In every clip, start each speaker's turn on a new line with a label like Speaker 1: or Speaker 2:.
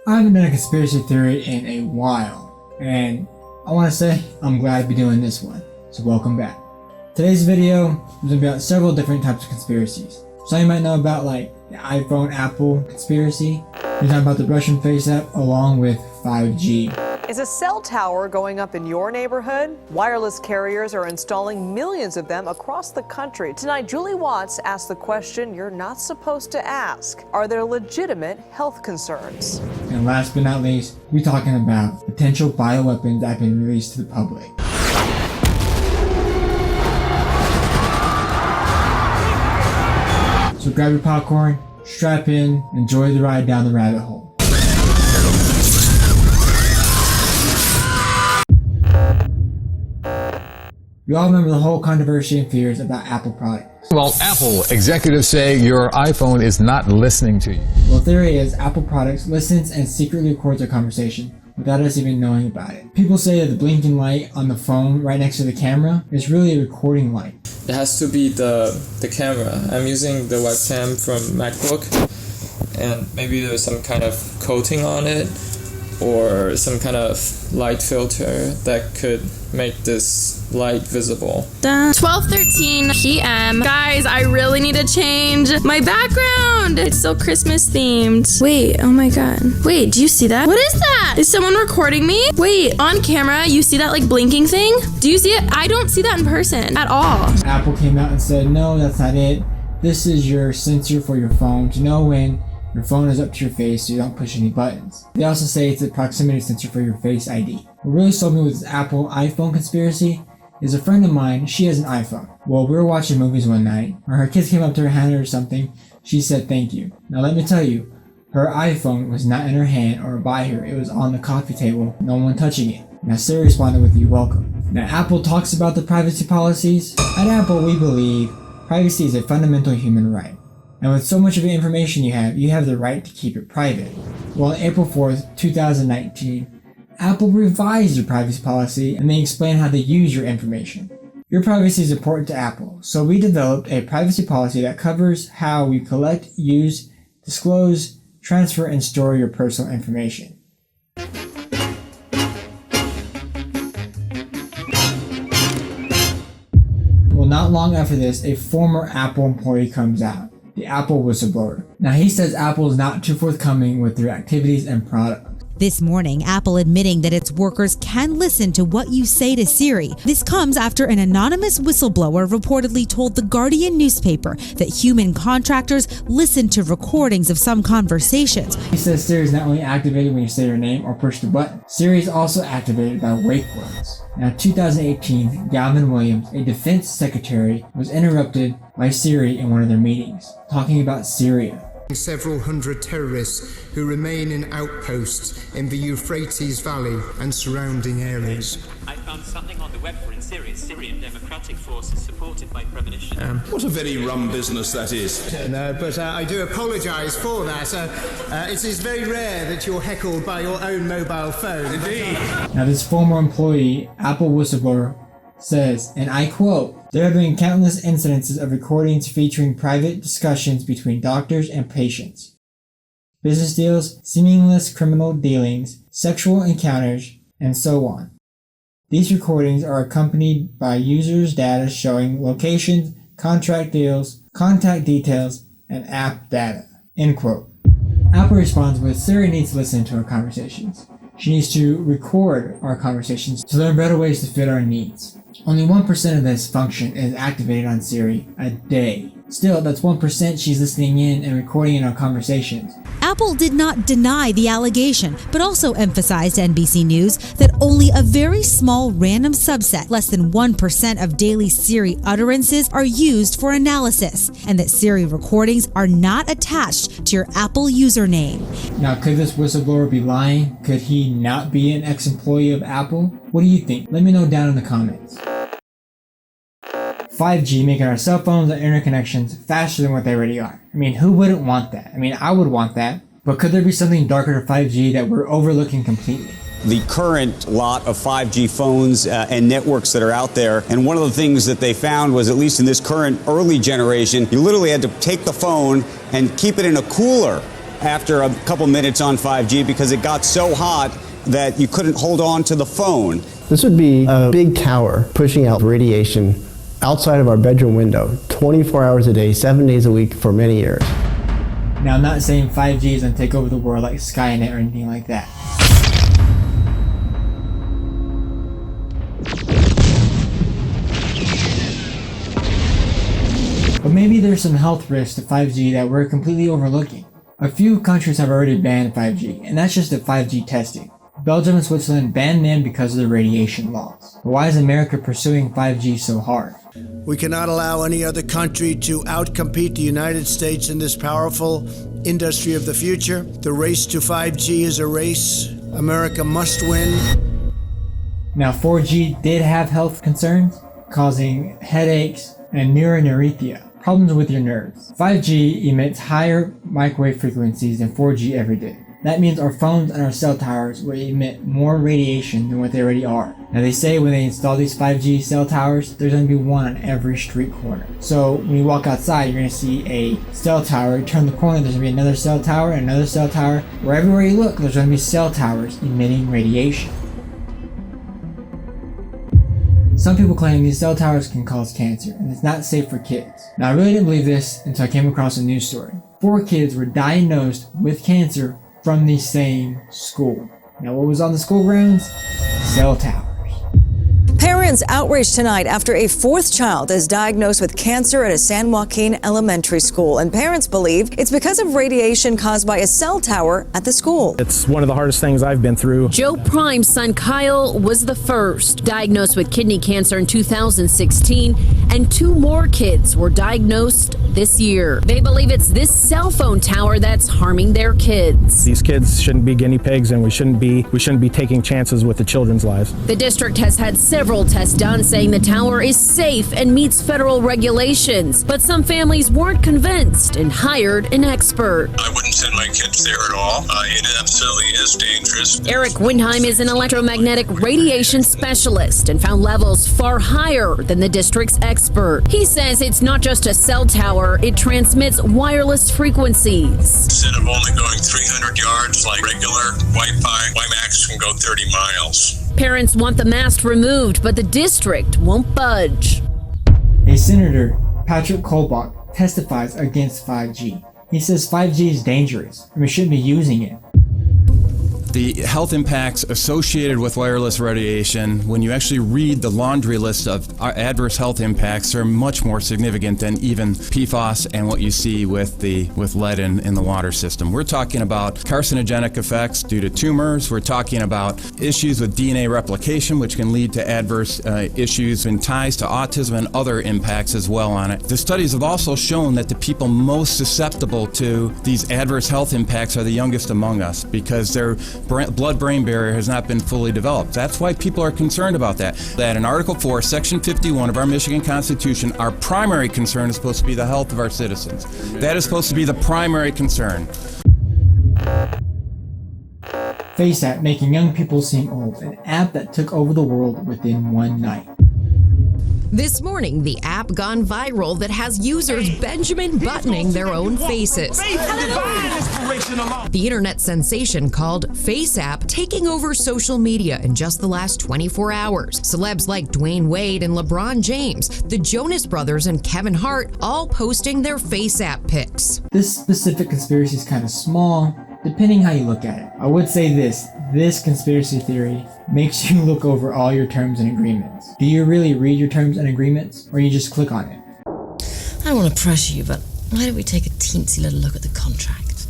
Speaker 1: I haven't done a conspiracy theory in a while, and I want to say I'm glad to be doing this one, so welcome back. Today's video is going to be about several different types of conspiracies. Some you might know about, like the iPhone Apple conspiracy. We're talking about the Russian face app along with 5G.
Speaker 2: Is a cell tower going up in your neighborhood? Wireless carriers are installing millions of them across the country. Tonight, Julie Watts asked the question you're not supposed to ask. Are there legitimate health concerns?
Speaker 1: And last but not least, we're talking about potential bioweapons that have been released to the public. So grab your popcorn, strap in, and enjoy the ride down the rabbit hole. We all remember the whole controversy and fears about Apple products.
Speaker 3: Well, Apple executives say your iPhone is not listening to you.
Speaker 1: Well, the theory is Apple products listens and secretly records our conversation without us even knowing about it. People say that the blinking light on the phone right next to the camera is really a recording light.
Speaker 4: It has to be the camera. I'm using the webcam from MacBook, and maybe there's some kind of coating on it or some kind of light filter that could make this light visible.
Speaker 5: 12:13 p.m. Guys, I really need to change my background. It's so Christmas themed. Wait, oh my god. Wait, do you see that? What is that? Is someone recording me? Wait, on camera, you see that like blinking thing? Do you see it? I don't see that in person at all.
Speaker 1: Apple came out and said, no, that's not it. This is your sensor for your phone to know when your phone is up to your face so you don't push any buttons. They also say it's a proximity sensor for your Face ID. What really sold me with this Apple iPhone conspiracy is a friend of mine, she has an iPhone. Well, we were watching movies one night, when her kids came up to her hand or something, she said thank you. Now let me tell you, her iPhone was not in her hand or by her, it was on the coffee table, no one touching it. Now Siri responded with "You're welcome." Now Apple talks about the privacy policies. At Apple we believe privacy is a fundamental human right. And with so much of the information you have the right to keep it private. Well, on April 4th, 2019, Apple revised their privacy policy and they explain how they use your information. Your privacy is important to Apple, so we developed a privacy policy that covers how we collect, use, disclose, transfer, and store your personal information. Well, not long after this, a former Apple employee comes out. The Apple whistleblower. Now he says Apple is not too forthcoming with their activities and products.
Speaker 6: This morning, Apple admitting that its workers can listen to what you say to Siri. This comes after an anonymous whistleblower reportedly told The Guardian newspaper that human contractors listen to recordings of some conversations.
Speaker 1: He says Siri is not only activated when you say your name or push the button. Siri is also activated by wake words. Now, 2018, Galvin Williams, a defense secretary, was interrupted by Siri in one of their meetings, talking about Syria.
Speaker 7: Several hundred terrorists who remain in outposts in the Euphrates Valley and surrounding areas.
Speaker 8: I found something on the web for Syrian Democratic Forces supported by premonition.
Speaker 9: What a very rum business that is.
Speaker 7: No, but I do apologise for that. It is very rare that you're heckled by your own mobile phone.
Speaker 9: Indeed.
Speaker 1: Now this former employee, Apple whistleblower, says, and I quote, "There have been countless incidences of recordings featuring private discussions between doctors and patients, business deals, seamless criminal dealings, sexual encounters, and so on. These recordings are accompanied by users' data showing locations, contract deals, contact details, and app data." End quote. Apple responds with, Siri needs to listen to our conversations. She needs to record our conversations to learn better ways to fit our needs. Only 1% of this function is activated on Siri a day. Still, that's 1% she's listening in and recording in our conversations.
Speaker 6: Apple did not deny the allegation, but also emphasized to NBC News that only a very small random subset, less than 1% of daily Siri utterances, are used for analysis, and that Siri recordings are not attached to your Apple username.
Speaker 1: Now, could this whistleblower be lying? Could he not be an ex-employee of Apple? What do you think? Let me know down in the comments. 5G making our cell phones and internet connections faster than what they already are. I mean, who wouldn't want that? I mean, I would want that. But could there be something darker to 5G that we're overlooking completely?
Speaker 10: The current lot of 5G phones and networks that are out there. And one of the things that they found was, at least in this current early generation, you literally had to take the phone and keep it in a cooler after a couple minutes on 5G because it got so hot that you couldn't hold on to the phone.
Speaker 11: This would be a big tower pushing out radiation outside of our bedroom window 24 hours a day, 7 days a week for many years.
Speaker 1: Now, I'm not saying 5G is going to take over the world like Skynet or anything like that. But maybe there's some health risks to 5G that we're completely overlooking. A few countries have already banned 5G, and that's just the 5G testing. Belgium and Switzerland banned them because of the radiation laws. But why is America pursuing 5G so hard?
Speaker 12: We cannot allow any other country to outcompete the United States in this powerful industry of the future. The race to 5G is a race America must win.
Speaker 1: Now, 4G did have health concerns, causing headaches and neuroneurithia, problems with your nerves. 5G emits higher microwave frequencies than 4G ever did. That means our phones and our cell towers will emit more radiation than what they already are. Now, they say when they install these 5G cell towers, there's going to be one on every street corner. So when you walk outside, you're going to see a cell tower. You turn the corner, there's going to be another cell tower and another cell tower. Where everywhere you look, there's going to be cell towers emitting radiation. Some people claim these cell towers can cause cancer, and it's not safe for kids. Now, I really didn't believe this until I came across a news story. 4 kids were diagnosed with cancer from the same school. Now, what was on the school grounds? Cell towers.
Speaker 13: Parents outraged tonight after a 4th child is diagnosed with cancer at a San Joaquin elementary school, and parents believe it's because of radiation caused by a cell tower at the school.
Speaker 14: It's one of the hardest things I've been through.
Speaker 15: Joe Prime's son Kyle was the first, diagnosed with kidney cancer in 2016, and 2 more kids were diagnosed this year. They believe it's this cell phone tower that's harming their kids.
Speaker 14: These kids shouldn't be guinea pigs, and we shouldn't be taking chances with the children's lives.
Speaker 15: The district has had several tests done saying the tower is safe and meets federal regulations, but some families weren't convinced and hired an expert.
Speaker 16: I wouldn't send my kids there at all. It absolutely is dangerous.
Speaker 15: Eric Windheim is an electromagnetic radiation specialist and found levels far higher than the district's expert. He says it's not just a cell tower, it transmits wireless frequencies.
Speaker 16: Instead of only going 300 yards like regular Wi-Fi, WiMAX can go 30 miles.
Speaker 15: Parents want the mast removed, but the district won't budge.
Speaker 1: A senator, Patrick Kolbach, testifies against 5G. He says 5G is dangerous and we shouldn't be using it.
Speaker 17: The health impacts associated with wireless radiation, when you actually read the laundry list of adverse health impacts, are much more significant than even PFAS and what you see with lead in the water system. We're talking about carcinogenic effects due to tumors. We're talking about issues with DNA replication, which can lead to adverse issues and ties to autism and other impacts as well on it. The studies have also shown that the people most susceptible to these adverse health impacts are the youngest among us, because their blood-brain barrier has not been fully developed. That's why people are concerned about that. That in Article 4, Section 51 of our Michigan Constitution, our primary concern is supposed to be the health of our citizens. That is supposed to be the primary concern.
Speaker 1: FaceApp making young people seem old, an app that took over the world within one night.
Speaker 18: This morning, the app gone viral that has users Benjamin buttoning their own faces. The internet sensation called FaceApp taking over social media in just the last 24 hours. Celebs like Dwayne Wade and LeBron James, the Jonas Brothers and Kevin Hart all posting their FaceApp pics.
Speaker 1: This specific conspiracy is kind of small, depending how you look at it. I would say this conspiracy theory makes you look over all your terms and agreements. Do you really read your terms and agreements, or you just click on it?
Speaker 19: I don't want to pressure you, but why don't we take a teensy little look at the contract?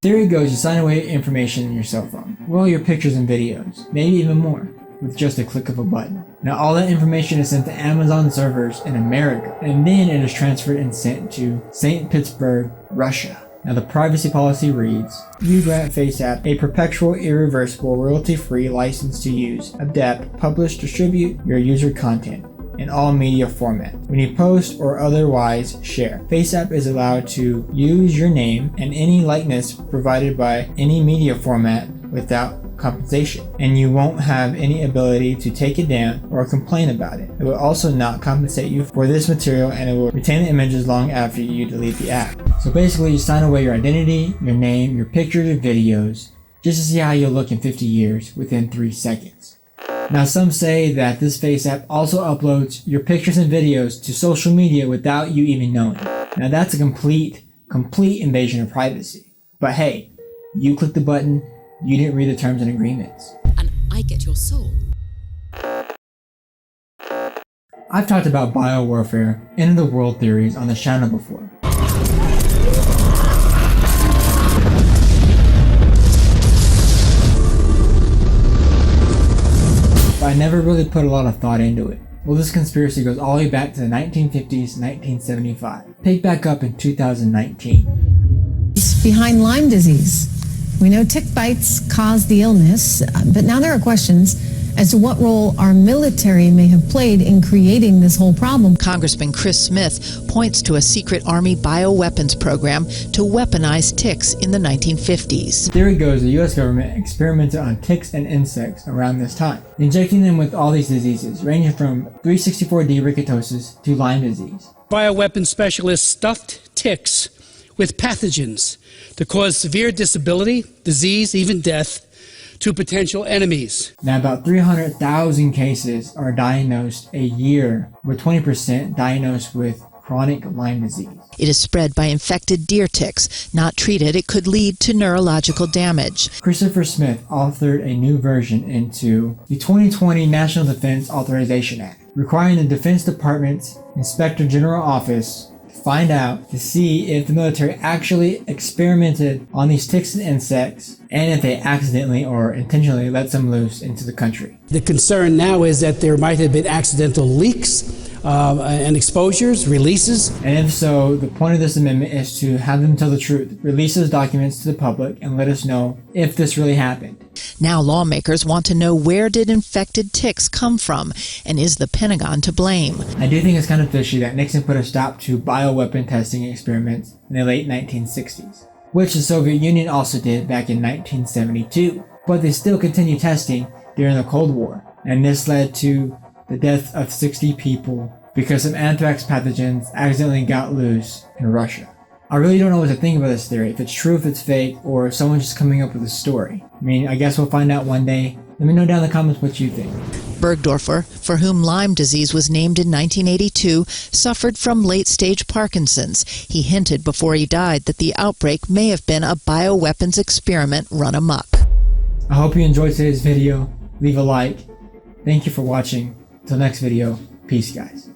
Speaker 1: Theory goes you sign away information in your cell phone. Well, your pictures and videos, maybe even more, with just a click of a button. Now all that information is sent to Amazon servers in America, and then it is transferred and sent to St. Petersburg, Russia. Now the privacy policy reads, you grant FaceApp a perpetual, irreversible, royalty-free license to use, adapt, publish, distribute your user content in all media formats. When you post or otherwise share, FaceApp is allowed to use your name and any likeness provided by any media format without compensation, and you won't have any ability to take it down or complain about it. It will also not compensate you for this material, and it will retain the images long after you delete the app. So basically, you sign away your identity, your name, your pictures, your videos, just to see how you'll look in 50 years within 3 seconds. Now, some say that this Face app also uploads your pictures and videos to social media without you even knowing. Now, that's a complete invasion of privacy. But hey, you clicked the button, you didn't read the terms and agreements.
Speaker 19: And I get your soul.
Speaker 1: I've talked about biowarfare, end of the world theories on the channel before. But I never really put a lot of thought into it. Well, this conspiracy goes all the way back to the 1950s, 1975. Picked back up in 2019.
Speaker 20: It's behind Lyme disease. We know tick bites cause the illness, but now there are questions as to what role our military may have played in creating this whole problem.
Speaker 21: Congressman Chris Smith points to a secret Army bioweapons program to weaponize ticks in the 1950s.
Speaker 1: Theory goes the U.S. government experimented on ticks and insects around this time, injecting them with all these diseases, ranging from 364D rickettsiosis to Lyme disease.
Speaker 22: Bioweapon specialists stuffed ticks with pathogens to cause severe disability, disease, even death to potential enemies.
Speaker 1: Now, about 300,000 cases are diagnosed a year, with 20% diagnosed with chronic Lyme disease.
Speaker 21: It is spread by infected deer ticks. Not treated, it could lead to neurological damage.
Speaker 1: Christopher Smith authored a new version into the 2020 National Defense Authorization Act, requiring the Defense Department's Inspector General Office find out to see if the military actually experimented on these ticks and insects, and if they accidentally or intentionally let them loose into the country.
Speaker 22: The concern now is that there might have been accidental leaks and exposures, releases.
Speaker 1: And if so, the point of this amendment is to have them tell the truth, release those documents to the public, and let us know if this really happened.
Speaker 21: Now lawmakers want to know, where did infected ticks come from, and is the Pentagon to blame?
Speaker 1: I do think it's kind of fishy that Nixon put a stop to bioweapon testing experiments in the late 1960s, which the Soviet Union also did back in 1972, but they still continued testing during the Cold War, and this led to the death of 60 people because some anthrax pathogens accidentally got loose in Russia. I really don't know what to think about this theory, if it's true, if it's fake, or if someone's just coming up with a story. I mean, I guess we'll find out one day. Let me know down in the comments what you think.
Speaker 21: Bergdorfer, for whom Lyme disease was named in 1982, suffered from late-stage Parkinson's. He hinted before he died that the outbreak may have been a bioweapons experiment run amok.
Speaker 1: I hope you enjoyed today's video. Leave a like. Thank you for watching. Until next video, peace guys.